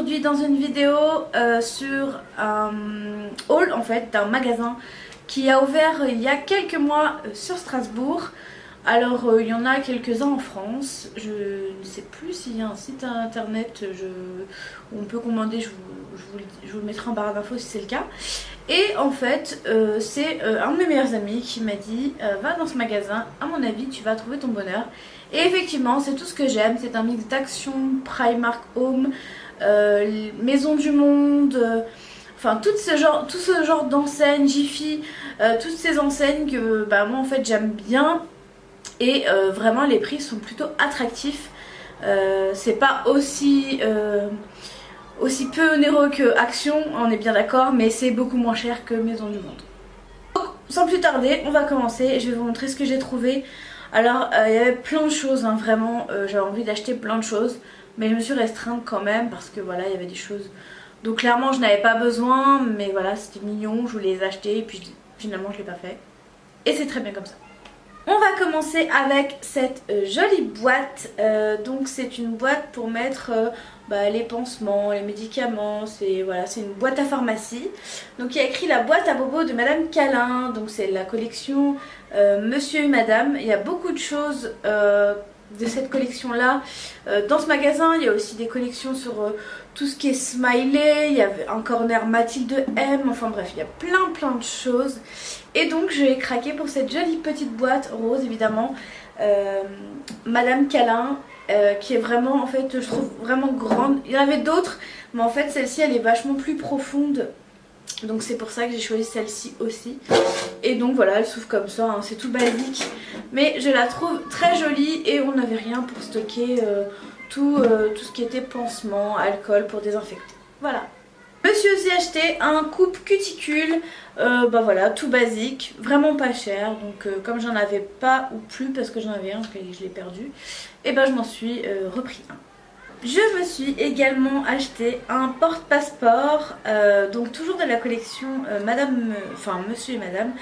aujourd'hui dans une vidéo sur un haul en fait d'un magasin qui a ouvert il y a quelques mois sur Strasbourg. Alors il y en a quelques-uns en France, je ne sais plus s'il y a un site internet où on peut commander, je vous le mettrai en barre d'infos si c'est le cas. Et en fait c'est un de mes meilleurs amis qui m'a dit va dans ce magasin, à mon avis tu vas trouver ton bonheur. Et effectivement c'est tout ce que j'aime, c'est un mix d'Action, Primark Home, Maison du Monde, enfin tout ce genre d'enseignes, Jiffy, toutes ces enseignes que moi en fait j'aime bien. Et vraiment les prix sont plutôt attractifs, c'est pas aussi peu onéreux que Action, on est bien d'accord, mais c'est beaucoup moins cher que Maison du Monde. Donc, sans plus tarder, on va commencer, je vais vous montrer ce que j'ai trouvé. Alors il y avait plein de choses, hein, vraiment j'avais envie d'acheter plein de choses, mais je me suis restreinte quand même parce que voilà, il y avait des choses donc clairement je n'avais pas besoin, mais voilà c'était mignon, je voulais les acheter et puis finalement je l'ai pas fait. Et c'est très bien comme ça. On va commencer avec cette jolie boîte, donc c'est une boîte pour mettre les pansements, les médicaments, c'est une boîte à pharmacie. Donc il y a écrit la boîte à bobo de Madame Calin, donc c'est la collection Monsieur et Madame. Il y a beaucoup de choses de cette collection là dans ce magasin. Il y a aussi des collections sur tout ce qui est smiley, il y avait un corner Mathilde M, enfin bref il y a plein de choses. Et donc j'ai craqué pour cette jolie petite boîte rose évidemment, Madame Calin, qui est vraiment en fait je trouve vraiment grande. Il y en avait d'autres mais en fait celle-ci elle est vachement plus profonde. Donc c'est pour ça que j'ai choisi celle-ci aussi. Et donc voilà, elle s'ouvre comme ça, hein, c'est tout basique. Mais je la trouve très jolie et on n'avait rien pour stocker tout ce qui était pansement, alcool pour désinfecter. Voilà. Je me suis aussi acheté un coupe cuticule, voilà, tout basique, vraiment pas cher. Donc comme j'en avais pas ou plus parce que j'en avais un, parce que je l'ai perdu, et je m'en suis repris un. Je me suis également acheté un porte-passeport, donc toujours de la collection Monsieur et Madame.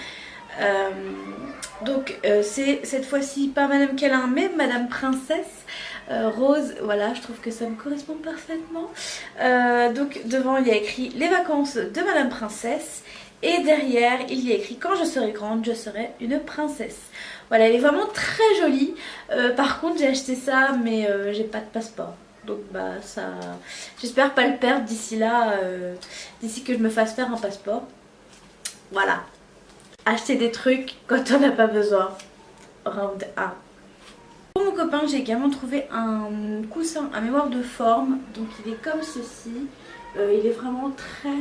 C'est cette fois-ci pas Madame Calin mais Madame Princesse rose, voilà, je trouve que ça me correspond parfaitement. Donc devant il y a écrit les vacances de Madame Princesse et derrière il y a écrit quand je serai grande je serai une princesse. Voilà, elle est vraiment très jolie. Par contre j'ai acheté ça mais j'ai pas de passeport. Donc ça, j'espère pas le perdre d'ici là, d'ici que je me fasse faire un passeport. Voilà. Acheter des trucs quand on n'a pas besoin. Round 1. Pour mon copain j'ai également trouvé un coussin à mémoire de forme. Donc il est comme ceci. Il est vraiment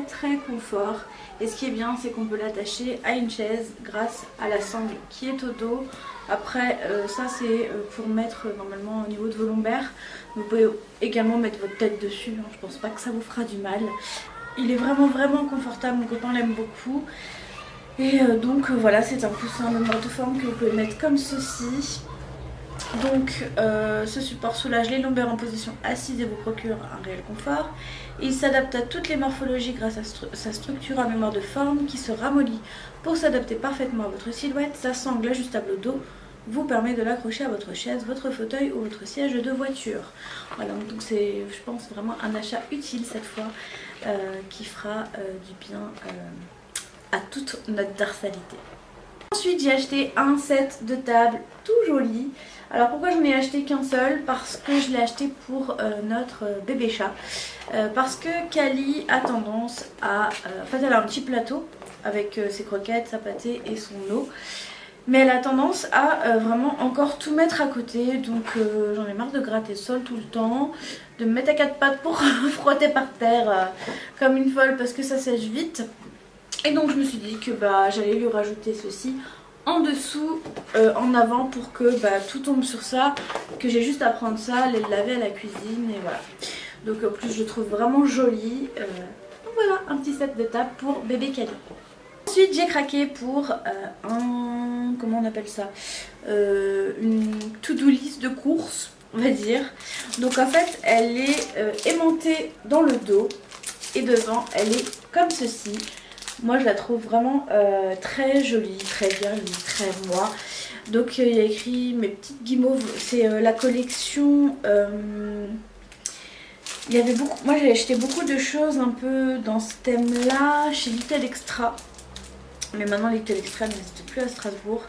très confort. Et ce qui est bien c'est qu'on peut l'attacher à une chaise grâce à la sangle qui est au dos. Après ça c'est pour mettre normalement au niveau de vos lombaires. Vous pouvez également mettre votre tête dessus, hein. Je pense pas que ça vous fera du mal. Il est vraiment confortable, mon copain l'aime beaucoup. Et donc voilà, c'est un coussin à mémoire de forme que vous pouvez mettre comme ceci. Donc ce support soulage les lombaires en position assise et vous procure un réel confort. Il s'adapte à toutes les morphologies grâce à sa structure à mémoire de forme qui se ramollit pour s'adapter parfaitement à votre silhouette. Sa sangle ajustable au dos vous permet de l'accrocher à votre chaise, votre fauteuil ou votre siège de voiture. Voilà, donc c'est je pense vraiment un achat utile cette fois qui fera du bien à toute notre dorsalité. Ensuite j'ai acheté un set de table tout joli. Alors pourquoi je n'en ai acheté qu'un seul? Parce que je l'ai acheté pour notre bébé chat. Parce que Kali a tendance à... en fait elle a un petit plateau avec ses croquettes, sa pâtée et son eau. Mais elle a tendance à vraiment encore tout mettre à côté. Donc j'en ai marre de gratter le sol tout le temps, de me mettre à quatre pattes pour frotter par terre comme une folle parce que ça sèche vite. Et donc je me suis dit que j'allais lui rajouter ceci en dessous, en avant pour que tout tombe sur ça, que j'ai juste à prendre ça, les laver à la cuisine et voilà. Donc en plus je le trouve vraiment joli. Donc voilà, un petit set de table pour bébé Kali. Ensuite j'ai craqué pour comment on appelle ça, une to-do list de courses on va dire. Donc en fait elle est aimantée dans le dos et devant elle est comme ceci. Moi je la trouve vraiment très jolie, très girly, très moi. Donc il y a écrit mes petites guimauves, c'est la collection Il y avait beaucoup, moi j'ai acheté beaucoup de choses un peu dans ce thème là chez Little Extra. Mais maintenant Little Extra n'existe plus à Strasbourg.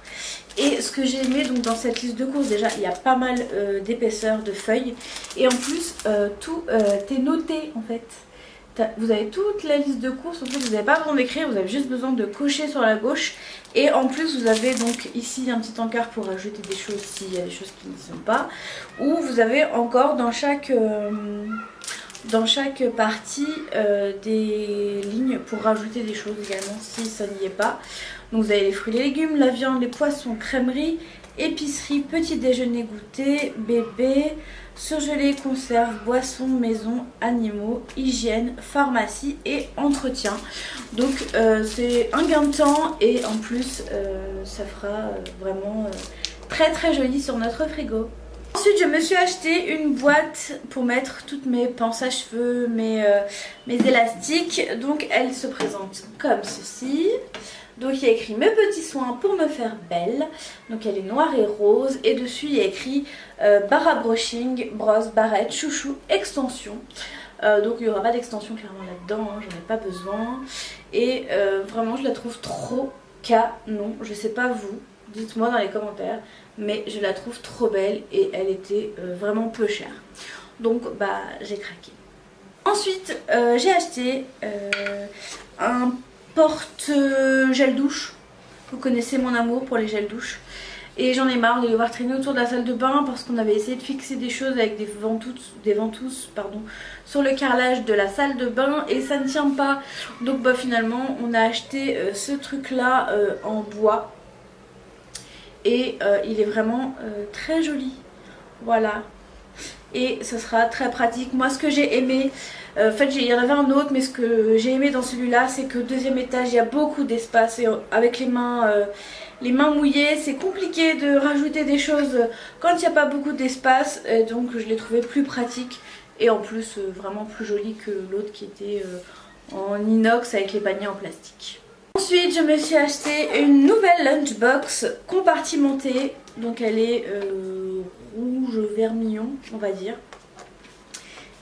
Et ce que j'ai aimé donc dans cette liste de courses, déjà il y a pas mal d'épaisseur de feuilles. Et en plus tout est noté en fait. Vous avez toute la liste de courses, en fait vous n'avez pas besoin d'écrire, vous avez juste besoin de cocher sur la gauche. Et en plus vous avez donc ici un petit encart pour ajouter des choses s'il y a des choses qui ne sont pas. Ou vous avez encore dans chaque partie des lignes pour rajouter des choses également si ça n'y est pas. Donc vous avez les fruits, les légumes, la viande, les poissons, crèmerie, épicerie, petit déjeuner, goûter, bébé, surgelé, conserve, boissons, maison, animaux, hygiène, pharmacie et entretien. Donc c'est un gain de temps et en plus ça fera vraiment très très joli sur notre frigo. Ensuite je me suis acheté une boîte pour mettre toutes mes pinces à cheveux, mes élastiques. Donc elle se présente comme ceci. Donc il y a écrit mes petits soins pour me faire belle. Donc elle est noire et rose. Et dessus il y a écrit bara brushing, brosse, barrette, chouchou, extension. Donc il n'y aura pas d'extension clairement là-dedans, hein, j'en ai pas besoin. Et vraiment je la trouve trop canon. Je sais pas vous, dites-moi dans les commentaires. Mais je la trouve trop belle et elle était vraiment peu chère. Donc bah j'ai craqué. Ensuite j'ai acheté un porte gel douche. Vous connaissez mon amour pour les gels douche. Et j'en ai marre de les voir traîner autour de la salle de bain parce qu'on avait essayé de fixer des choses avec des ventouses sur le carrelage de la salle de bain et ça ne tient pas. Donc bah finalement on a acheté ce truc là en bois. Et il est vraiment très joli, voilà, et ce sera très pratique. Moi ce que j'ai aimé, en fait il y en avait un autre, mais ce que j'ai aimé dans celui-là c'est que au deuxième étage il y a beaucoup d'espace et avec les mains mouillées c'est compliqué de rajouter des choses quand il n'y a pas beaucoup d'espace, donc je l'ai trouvé plus pratique et en plus vraiment plus joli que l'autre qui était en inox avec les paniers en plastique. Ensuite je me suis acheté une nouvelle lunchbox compartimentée, donc elle est rouge vermillon on va dire.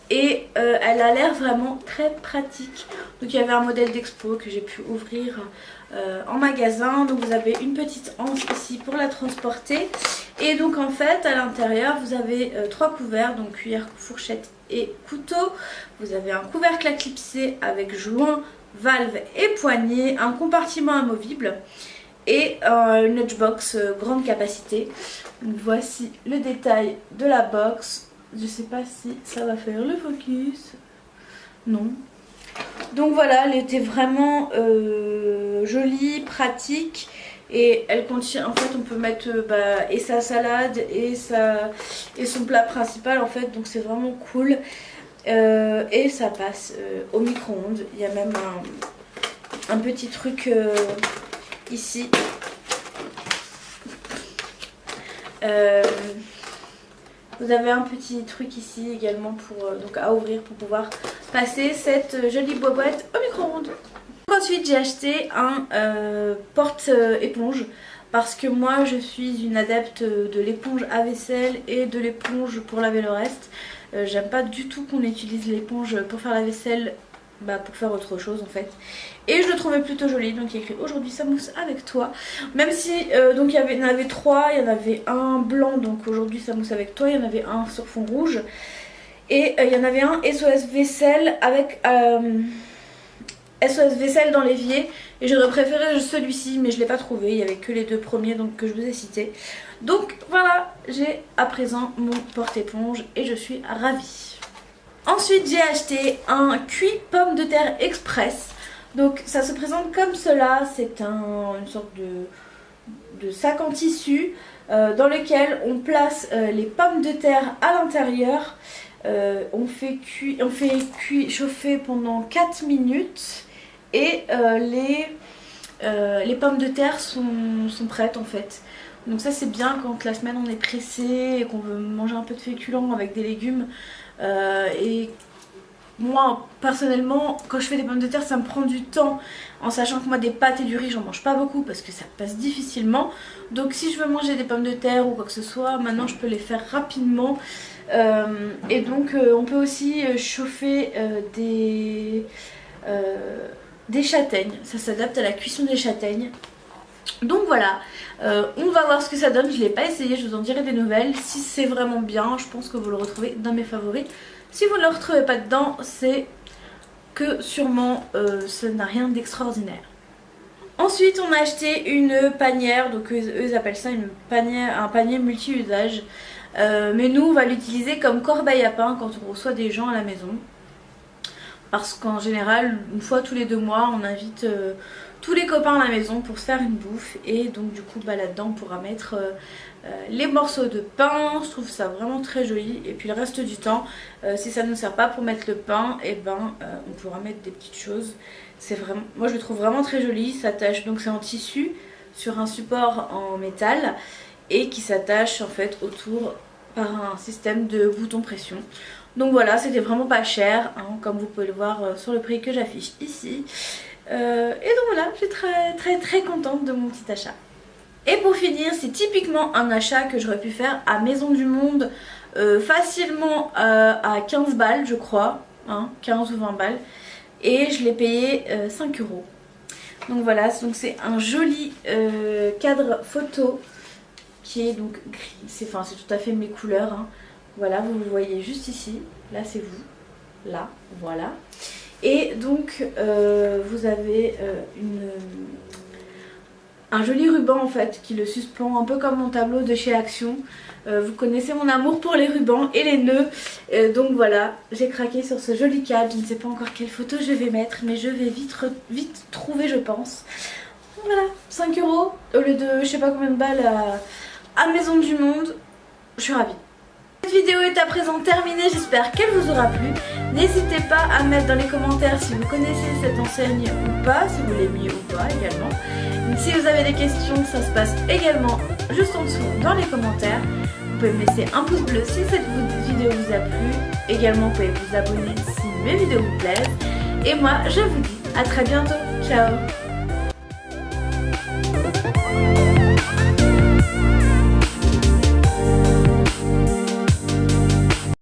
Et elle a l'air vraiment très pratique. Donc il y avait un modèle d'expo que j'ai pu ouvrir en magasin. Donc vous avez une petite hanche ici pour la transporter. Et donc en fait à l'intérieur vous avez 3 couverts, donc cuillère, fourchette et couteau. Vous avez un couvercle à clipser avec joint, valve et poignée, un compartiment amovible et une lunchbox grande capacité. Donc voici le détail de la box. Je sais pas si ça va faire le focus. Non. Donc voilà, elle était vraiment jolie, pratique. Et elle contient, en fait on peut mettre et sa salade et son plat principal en fait. Donc c'est vraiment cool. Et ça passe au micro-ondes. Il y a même un petit truc ici. Vous avez un petit truc ici également pour, donc à ouvrir pour pouvoir passer cette jolie boîte au micro-ondes. Ensuite j'ai acheté un porte-éponge parce que moi je suis une adepte de l'éponge à vaisselle et de l'éponge pour laver le reste. J'aime pas du tout qu'on utilise l'éponge pour faire la vaisselle, pour faire autre chose en fait. Et je le trouvais plutôt joli, donc il y a écrit aujourd'hui ça mousse avec toi. Même si donc il y en avait 3, il y en avait un blanc, donc aujourd'hui ça mousse avec toi, il y en avait un sur fond rouge. Et il y en avait un SOS vaisselle avec SOS vaisselle dans l'évier. Et j'aurais préféré celui-ci, mais je ne l'ai pas trouvé, il n'y avait que les 2 premiers donc, que je vous ai cités. Donc voilà, j'ai à présent mon porte-éponge et je suis ravie. Ensuite j'ai acheté un cuit pomme de terre express. Donc ça se présente comme cela, c'est une sorte de sac en tissu dans lequel on place les pommes de terre à l'intérieur. On fait chauffer pendant 4 minutes et les pommes de terre sont prêtes en fait. Donc ça c'est bien quand la semaine on est pressé et qu'on veut manger un peu de féculents avec des légumes et moi personnellement quand je fais des pommes de terre ça me prend du temps, en sachant que moi des pâtes et du riz j'en mange pas beaucoup parce que ça passe difficilement. Donc si je veux manger des pommes de terre ou quoi que ce soit, maintenant je peux les faire rapidement. Et donc on peut aussi chauffer des châtaignes, ça s'adapte à la cuisson des châtaignes. Donc voilà, on va voir ce que ça donne, je l'ai pas essayé, je vous en dirai des nouvelles. Si c'est vraiment bien, je pense que vous le retrouvez dans mes favoris. Si vous ne le retrouvez pas dedans, c'est que sûrement ça n'a rien d'extraordinaire. Ensuite on a acheté une panière, donc eux ils appellent ça un panier multi-usage. Mais nous on va l'utiliser comme corbeille à pain quand on reçoit des gens à la maison. Parce qu'en général, une fois tous les 2 mois, on invite tous les copains à la maison pour se faire une bouffe. Et donc du coup là-dedans on pourra mettre les morceaux de pain. Je trouve ça vraiment très joli. Et puis le reste du temps, si ça ne nous sert pas pour mettre le pain, et ben on pourra mettre des petites choses. C'est vraiment, moi je le trouve vraiment très joli. Ça s'attache, donc c'est en tissu sur un support en métal et qui s'attache en fait autour par un système de bouton pression. Donc voilà, c'était vraiment pas cher hein, comme vous pouvez le voir sur le prix que j'affiche ici. Et donc voilà, je suis très contente de mon petit achat. Et pour finir, c'est typiquement un achat que j'aurais pu faire à Maison du Monde facilement à 15 balles je crois, hein, 15 ou 20 balles. Et je l'ai payé 5 euros. Donc voilà, donc c'est un joli cadre photo qui est donc gris. C'est tout à fait mes couleurs. Hein. Voilà, vous le voyez juste ici. Là c'est vous. Là, voilà. Et donc vous avez un joli ruban en fait qui le suspend un peu comme mon tableau de chez Action. Vous connaissez mon amour pour les rubans et les nœuds. Donc voilà, j'ai craqué sur ce joli cadre. Je ne sais pas encore quelle photo je vais mettre, mais je vais vite trouver je pense. Voilà, 5 euros au lieu de je sais pas combien de balles à Maison du Monde. Je suis ravie. Cette vidéo est à présent terminée, j'espère qu'elle vous aura plu. N'hésitez pas à mettre dans les commentaires si vous connaissez cette enseigne ou pas, si vous l'aimiez ou pas également. Si vous avez des questions, ça se passe également juste en dessous dans les commentaires. Vous pouvez me laisser un pouce bleu si cette vidéo vous a plu. Également, vous pouvez vous abonner si mes vidéos vous plaisent. Et moi, je vous dis à très bientôt. Ciao!